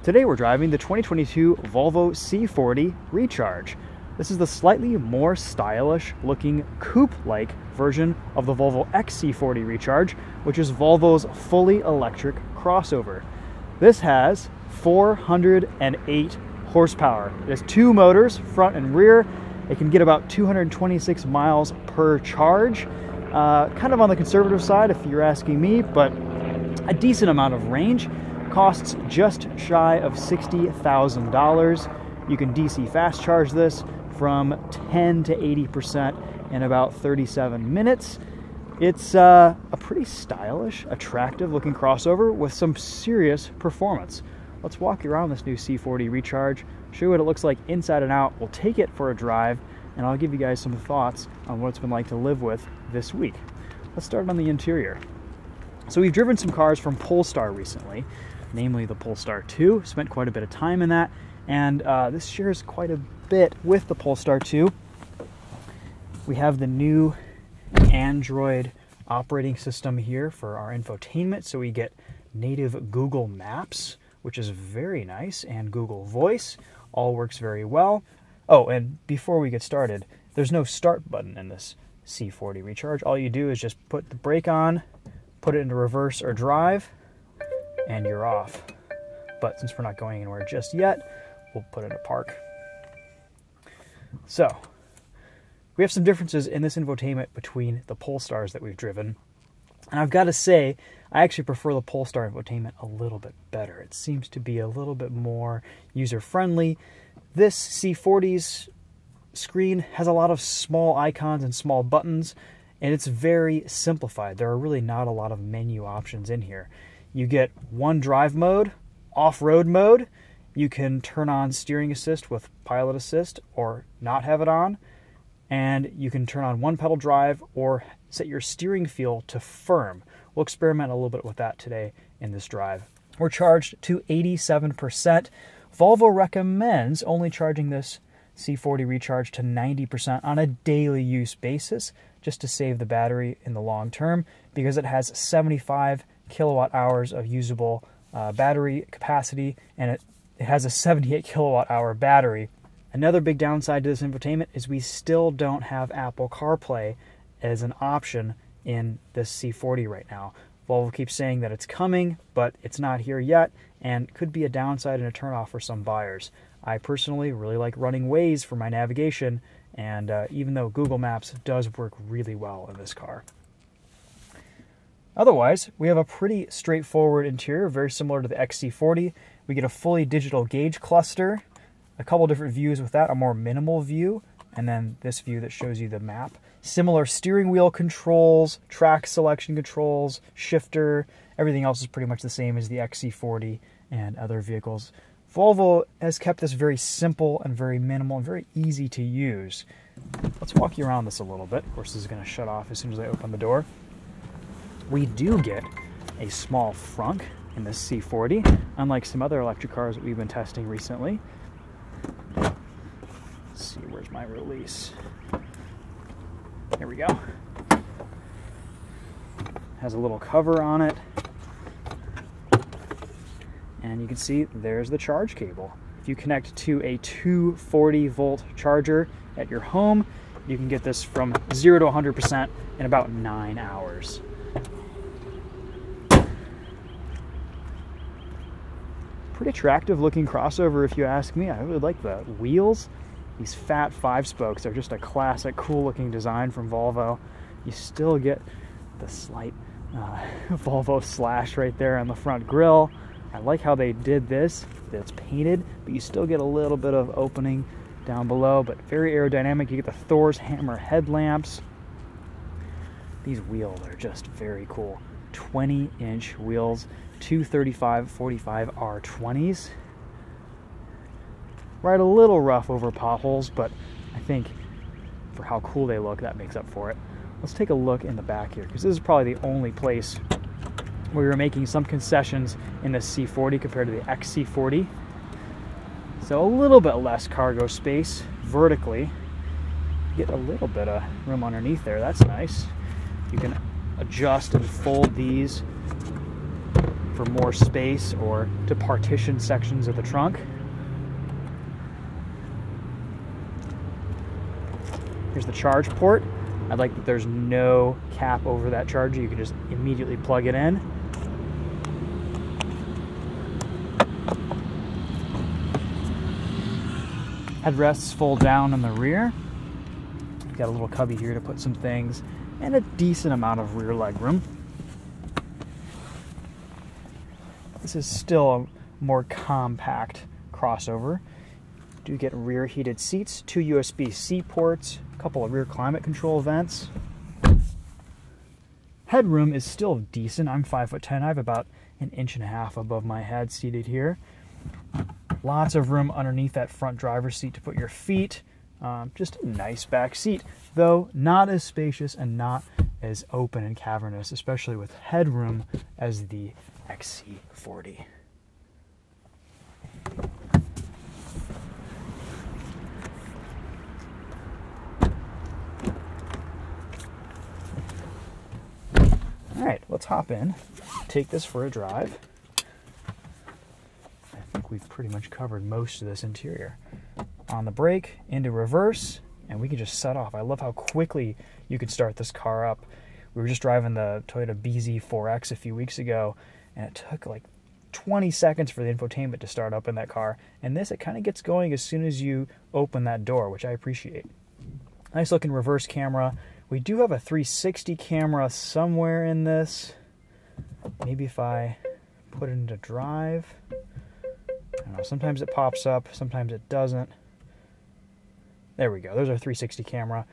Today we're driving the 2022 Volvo C40 Recharge. This is the slightly more stylish looking coupe-like version of the Volvo XC40 Recharge, which is Volvo's fully electric crossover. This has 408 horsepower. It has two motors, front and rear. It can get about 226 miles per charge. Kind of on the conservative side if you're asking me, but a decent amount of range. Costs just shy of $60,000. You can DC fast charge this from 10 to 80% in about 37 minutes. It's a pretty stylish, attractive looking crossover with some serious performance. Let's walk you around this new C40 Recharge, show you what it looks like inside and out. We'll take it for a drive, and I'll give you guys some thoughts on what it's been like to live with this week. Let's start on the interior. So we've driven some cars from Polestar recently, namely the Polestar 2, spent quite a bit of time in that, and this shares quite a bit with the Polestar 2. We have the new Android operating system here for our infotainment, so we get native Google Maps, which is very nice, and Google Voice, all works very well. Oh, and before we get started, there's no start button in this C40 Recharge. All you do is just put the brake on, put it into reverse or drive, and you're off. But since we're not going anywhere just yet, we'll put it in park. So, we have some differences in this infotainment between the Polestars that we've driven. And I've got to say, I actually prefer the Polestar infotainment a little bit better. It seems to be a little bit more user-friendly. This C40's screen has a lot of small icons and small buttons, and it's very simplified. There are really not a lot of menu options in here. You get one drive mode, off-road mode. You can turn on steering assist with pilot assist or not have it on. And you can turn on one pedal drive or set your steering feel to firm. We'll experiment a little bit with that today in this drive. We're charged to 87%. Volvo recommends only charging this C40 Recharge to 90% on a daily use basis, just to save the battery in the long term, because it has 75 kilowatt hours of usable battery capacity, and it has a 78 kilowatt hour battery. Another big downside to this infotainment is we still don't have Apple CarPlay as an option in this C40 right now. Volvo keeps saying that it's coming, but it's not here yet, and could be a downside and a turnoff for some buyers. I personally really like running Waze for my navigation, and even though Google Maps does work really well in this car. Otherwise, we have a pretty straightforward interior, very similar to the XC40. We get a fully digital gauge cluster, a couple different views with that, a more minimal view, and then this view that shows you the map. Similar steering wheel controls, track selection controls, shifter, everything else is pretty much the same as the XC40 and other vehicles. Volvo has kept this very simple and very minimal and very easy to use. Let's walk you around this a little bit. Of course, this is going to shut off as soon as I open the door. We do get a small frunk in this C40, unlike some other electric cars that we've been testing recently. Let's see, where's my release? Here we go. Has a little cover on it. And you can see there's the charge cable. If you connect to a 240 volt charger at your home, you can get this from 0 to 100% in about 9 hours. Pretty attractive looking crossover if you ask me. I really like the wheels. These fat 5-spokes are just a classic cool looking design from Volvo. You still get the slight Volvo slash right there on the front grille. I like how they did this. It's painted, but you still get a little bit of opening down below, but very aerodynamic. You get the Thor's hammer headlamps. These wheels are just very cool. 20-inch wheels, 235/45 R20s. Ride a little rough over potholes, but I think for how cool they look, that makes up for it. Let's take a look in the back here, because this is probably the only place where we're making some concessions in the C40 compared to the XC40. So a little bit less cargo space vertically. You get a little bit of room underneath there. That's nice. You can adjust and fold these for more space or to partition sections of the trunk. Here's the charge port. I like that there's no cap over that charger. You can just immediately plug it in. Headrests fold down in the rear. We've got a little cubby here to put some things and a decent amount of rear leg room. This is still a more compact crossover. Do get rear heated seats, 2 USB-C ports, a couple of rear climate control vents. Headroom is still decent. I'm 5'10". I have about 1.5 inches above my head seated here. Lots of room underneath that front driver's seat to put your feet. Just a nice back seat, though not as spacious and not as open and cavernous, especially with headroom as the XC40. All right, let's hop in, take this for a drive. I think we've pretty much covered most of this interior. On the brake, into reverse, and we can just set off. I love how quickly you can start this car up. We were just driving the Toyota BZ4X a few weeks ago, and it took like 20 seconds for the infotainment to start up in that car. And this, it kind of gets going as soon as you open that door, which I appreciate. Nice looking reverse camera. We do have a 360 camera somewhere in this. Maybe if I put it into drive. I don't know, sometimes it pops up, sometimes it doesn't. There we go, there's our 360 camera.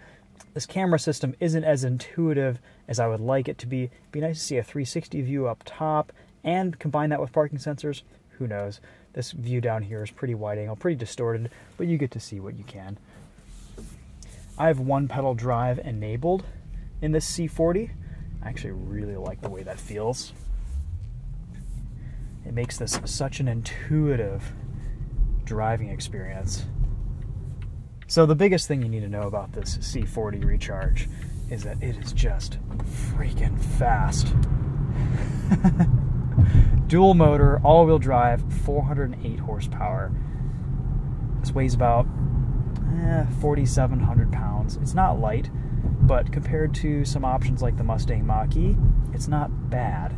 This camera system isn't as intuitive as I would like it to be. It'd be nice to see a 360 view up top and combine that with parking sensors. Who knows? This view down here is pretty wide angle, pretty distorted, but you get to see what you can. I have one pedal drive enabled in this C40. I actually really like the way that feels. It makes this such an intuitive driving experience. So the biggest thing you need to know about this C40 Recharge is that it is just freaking fast. Dual motor, all-wheel drive, 408 horsepower. This weighs about 4,700 pounds. It's not light, but compared to some options like the Mustang Mach-E, it's not bad.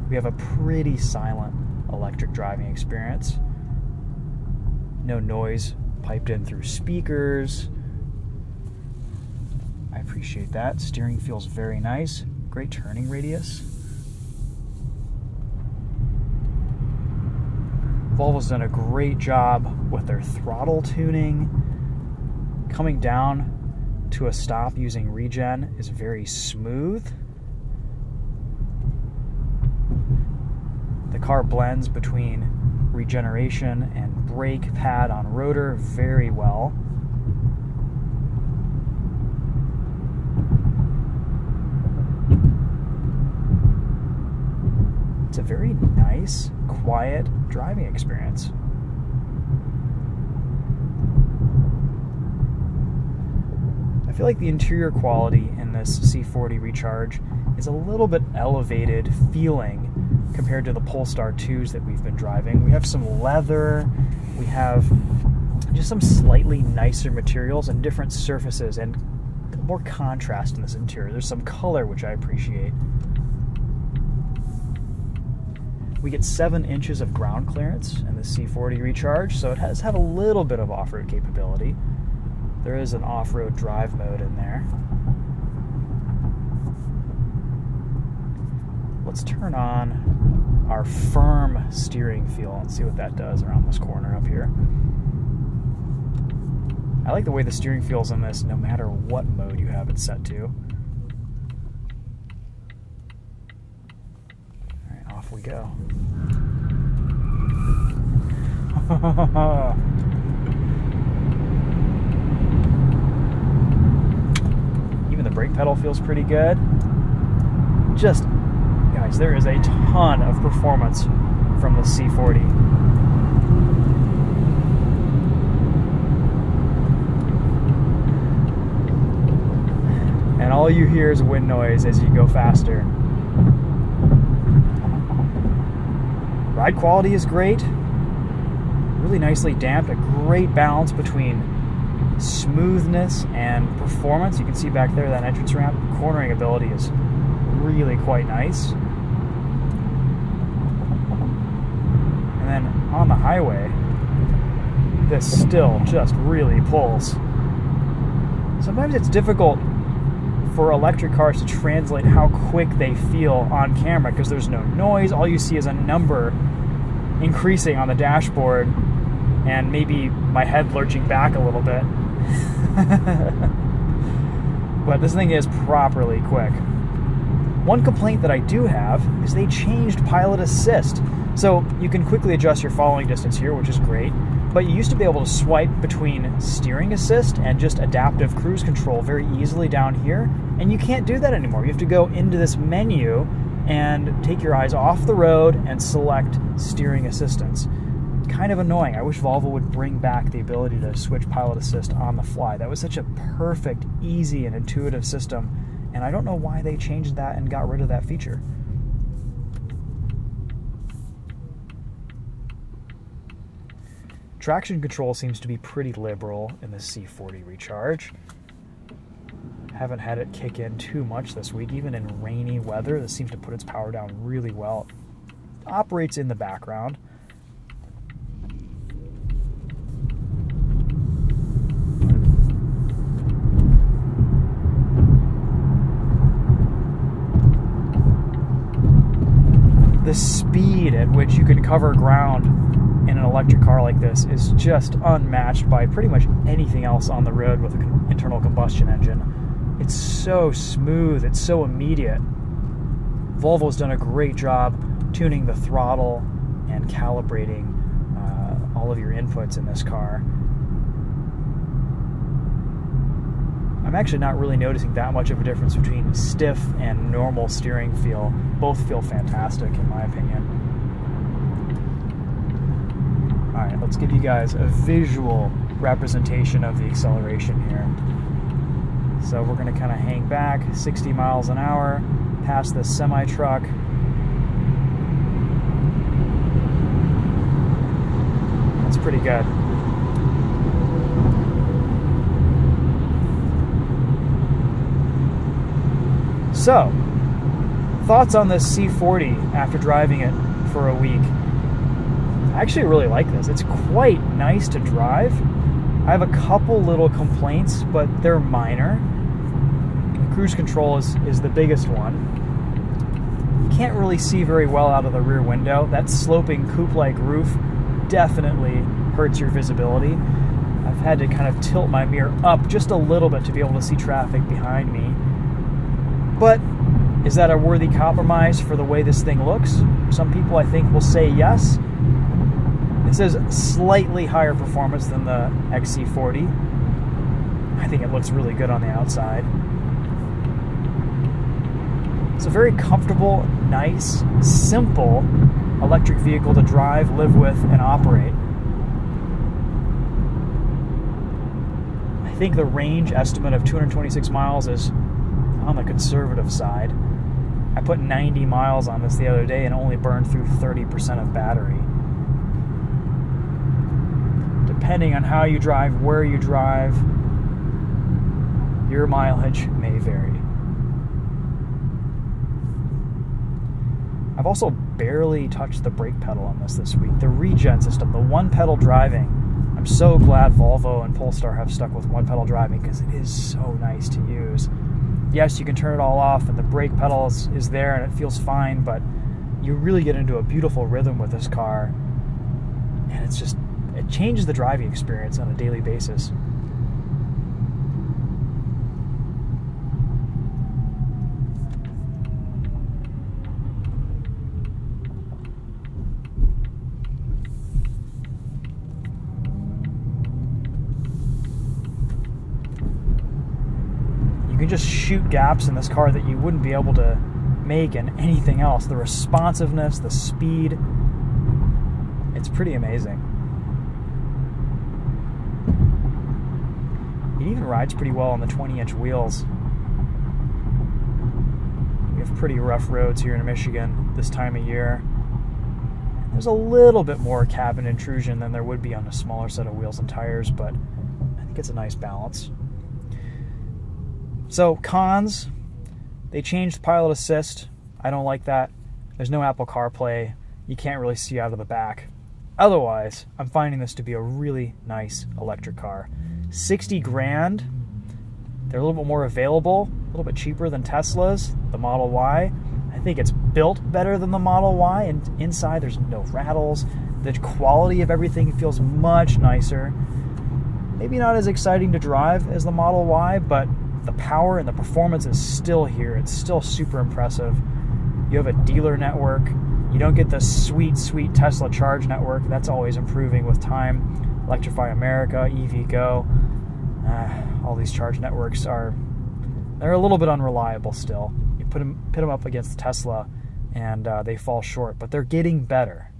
We have a pretty silent electric driving experience. No noise piped in through speakers. I appreciate that. Steering feels very nice. Great turning radius. Volvo's done a great job with their throttle tuning. Coming down to a stop using regen is very smooth. The car blends between regeneration and brake pad on rotor very well. It's a very nice, quiet driving experience. I feel like the interior quality in this C40 Recharge is a little bit elevated feeling compared to the Polestar 2s that we've been driving. We have some leather, we have just some slightly nicer materials and different surfaces and more contrast in this interior. There's some color, which I appreciate. We get 7 inches of ground clearance in the C40 Recharge, so it has had a little bit of off-road capability. There is an off-road drive mode in there. Let's turn on our firm steering feel and see what that does around this corner up here. I like the way the steering feels in this no matter what mode you have it set to. Alright, off we go. Even the brake pedal feels pretty good. Just, guys, there is a ton of performance from the C40. And all you hear is wind noise as you go faster. Ride quality is great. Really nicely damped, a great balance between smoothness and performance. You can see back there that entrance ramp. Cornering ability is really quite nice. And then on the highway, this still just really pulls. Sometimes it's difficult for electric cars to translate how quick they feel on camera because there's no noise. All you see is a number increasing on the dashboard and maybe my head lurching back a little bit. But this thing is properly quick. One complaint that I do have is they changed pilot assist. So you can quickly adjust your following distance here, which is great, but you used to be able to swipe between steering assist and just adaptive cruise control very easily down here, and you can't do that anymore. You have to go into this menu and take your eyes off the road and select steering assistance. Kind of annoying. I wish Volvo would bring back the ability to switch pilot assist on the fly. That was such a perfect, easy, and intuitive system, and I don't know why they changed that and got rid of that feature. Traction control seems to be pretty liberal in the C40 Recharge. Haven't had it kick in too much this week. Even in rainy weather, this seems to put its power down really well. It operates in the background. The speed at which you can cover ground in an electric car like this is just unmatched by pretty much anything else on the road with an internal combustion engine. It's so smooth, it's so immediate. Volvo's done a great job tuning the throttle and calibrating all of your inputs in this car. I'm actually not really noticing that much of a difference between stiff and normal steering feel. Both feel fantastic in my opinion. Alright, let's give you guys a visual representation of the acceleration here. So we're going to kind of hang back 60 miles an hour past this semi-truck. That's pretty good. So, thoughts on this C40 after driving it for a week? I actually really like this. It's quite nice to drive. I have a couple little complaints, but they're minor. Cruise control is the biggest one. Can't really see very well out of the rear window. That sloping coupe-like roof definitely hurts your visibility. I've had to kind of tilt my mirror up just a little bit to be able to see traffic behind me. But is that a worthy compromise for the way this thing looks? Some people, I think, will say yes. This is slightly higher performance than the XC40. I think it looks really good on the outside. It's a very comfortable, nice, simple electric vehicle to drive, live with, and operate. I think the range estimate of 226 miles is on the conservative side. I put 90 miles on this the other day and only burned through 30% of battery. Depending on how you drive, where you drive, your mileage may vary. I've also barely touched the brake pedal on this week. The regen system, the one pedal driving, I'm so glad Volvo and Polestar have stuck with one pedal driving because it is so nice to use. Yes, you can turn it all off and the brake pedal is there and it feels fine, but you really get into a beautiful rhythm with this car, and it changes the driving experience on a daily basis. You can just shoot gaps in this car that you wouldn't be able to make in anything else. The responsiveness, the speed, it's pretty amazing. It even rides pretty well on the 20-inch wheels. have pretty rough roads here in Michigan this time of year. There's a little bit more cabin intrusion than there would be on a smaller set of wheels and tires, but I think it's a nice balance. So, cons, they changed pilot assist. I don't like that. There's no Apple CarPlay. You can't really see out of the back. Otherwise, I'm finding this to be a really nice electric car. 60 grand. They're a little bit more available, a little bit cheaper than Tesla's, the Model Y. I think it's built better than the Model Y, and inside there's no rattles. The quality of everything feels much nicer. Maybe not as exciting to drive as the Model Y, but the power and the performance is still here. It's still super impressive. You have a dealer network. You don't get the sweet, sweet Tesla charge network. That's always improving with time. Electrify America, EVgo. All these charge networks they're a little bit unreliable still. You pit them up against Tesla and they fall short, but they're getting better.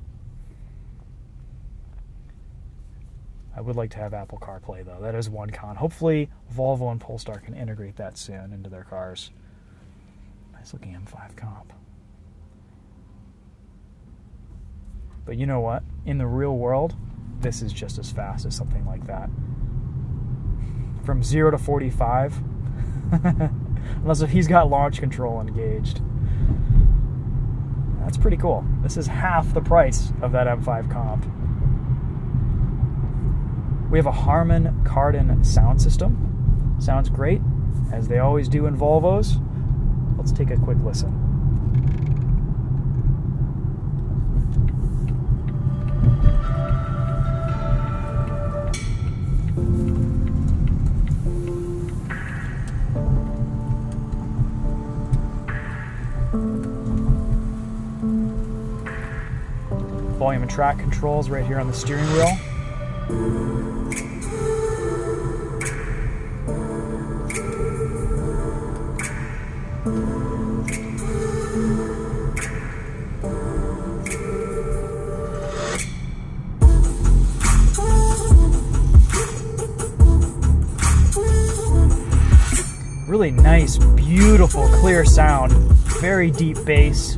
I would like to have Apple CarPlay though. That is one con. Hopefully Volvo and Polestar can integrate that soon into their cars. Nice looking M5 comp. But you know what? In the real world, this is just as fast as something like that. From 0 to 45, unless if he's got launch control engaged. That's pretty cool. This is half the price of that M5 comp. We have a Harman Kardon sound system. Sounds great, as they always do in Volvos. Let's take a quick listen. Volume and track controls right here on the steering wheel. Really nice, beautiful, clear sound. Very deep bass.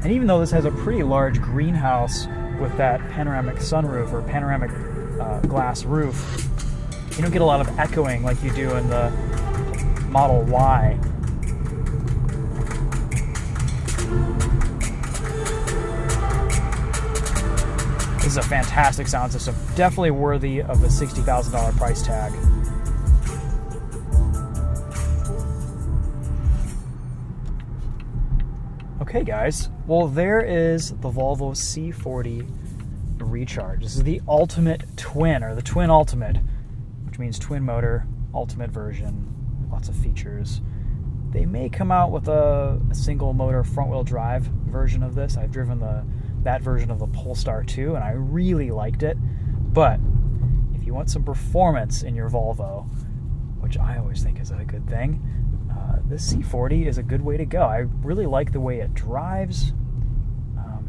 And even though this has a pretty large greenhouse with that panoramic sunroof or panoramic glass roof, you don't get a lot of echoing like you do in the Model Y. This is a fantastic sound system. Definitely worthy of the $60,000 price tag. Okay guys, well there is the Volvo C40 Recharge. This is the ultimate twin, or the twin ultimate, which means twin motor, ultimate version, lots of features. They may come out with a single motor front wheel drive version of this. I've driven that version of the Polestar 2 and I really liked it. But if you want some performance in your Volvo, which I always think is a good thing, this C40 is a good way to go. I really like the way it drives.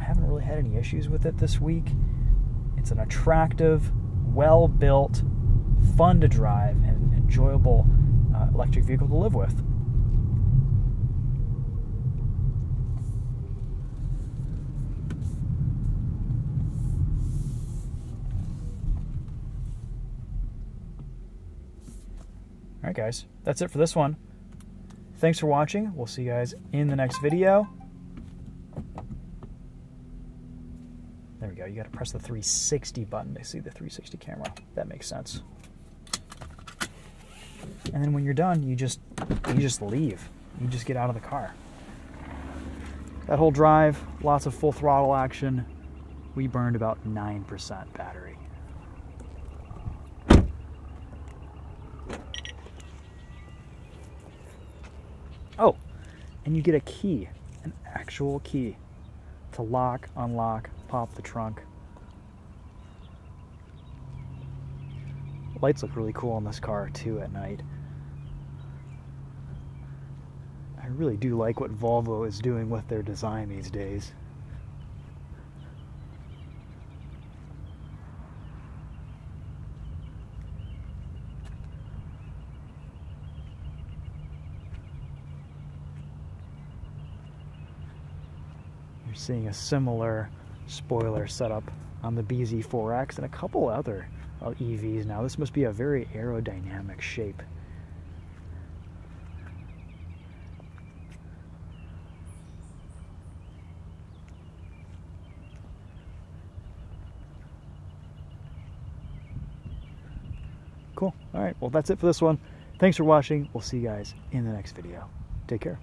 Haven't really had any issues with it this week. It's an attractive, well-built, fun to drive, and enjoyable electric vehicle to live with. Alright guys, that's it for this one. Thanks for watching. We'll see you guys in the next video. There we go. You got to press the 360 button to see the 360 camera. That makes sense. And then when you're done, you just leave. You just get out of the car. That whole drive, lots of full throttle action. We burned about 9% battery. Oh, and you get a key, an actual key to lock, unlock, pop the trunk. Lights look really cool on this car too at night. I really do like what Volvo is doing with their design these days. You're seeing a similar spoiler setup on the BZ4X and a couple other EVs now. This must be a very aerodynamic shape. Cool. All right. Well, that's it for this one. Thanks for watching. We'll see you guys in the next video. Take care.